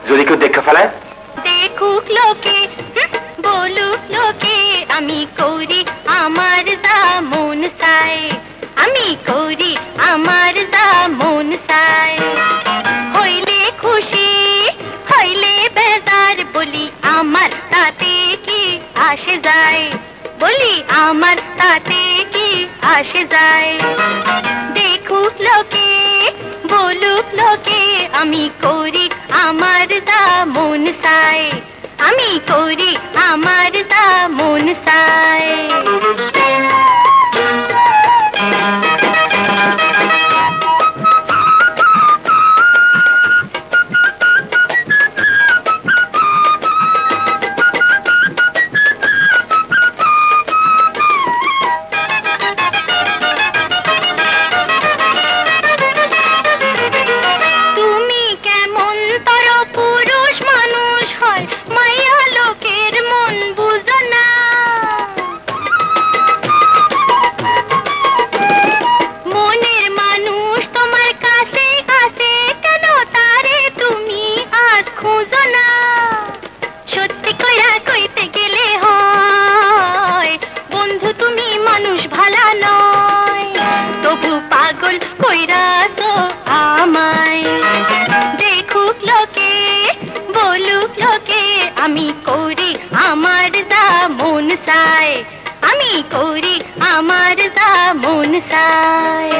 যদি কেউ দেখে ফেলায়? দেখুক লোকে, বলুক লোকে, আমি করি আমার যা মন চায়, আমি করি আমার যা মন চায়। হইলে খুশি হইলে বেজার, বলি আমার তাতে কি আসে যায়, বলি আমার তাতে কি আসে যায়। দেখুক লোকে, বলুক লোকে, আমি করি আমার যা মন চায়, আমি করি আমার যা মন চায়। আমি করি আমার যা মন চায়, আমি করি আমার যা মন চায়।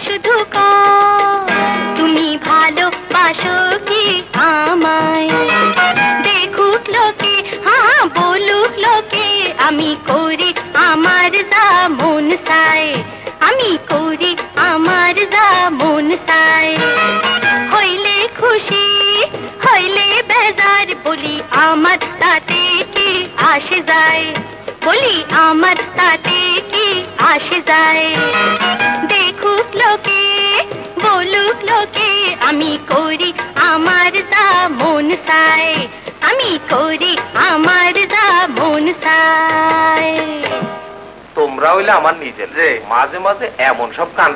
শুধু তুমি ভালোবাসো কি আমায়? দেখুক লোকে, হ্যাঁ বলুক লোকে, আমি করি আমার যা মন চায়, আমি করি আমার যা মন চায়। হইলে খুশি হইলে বেজার, বলি আমার তাতে কি আসে যায়, বলি আমার তাতে কি আসে যায়। দেখুক লোকে, বলুক লোকে, আমি করি আমার যা মন চায়, আমি করি আমার যা মন চায়। তোমরা হইলে আমার নিজের রে, মাঝে মাঝে এমন সব কাণ্ড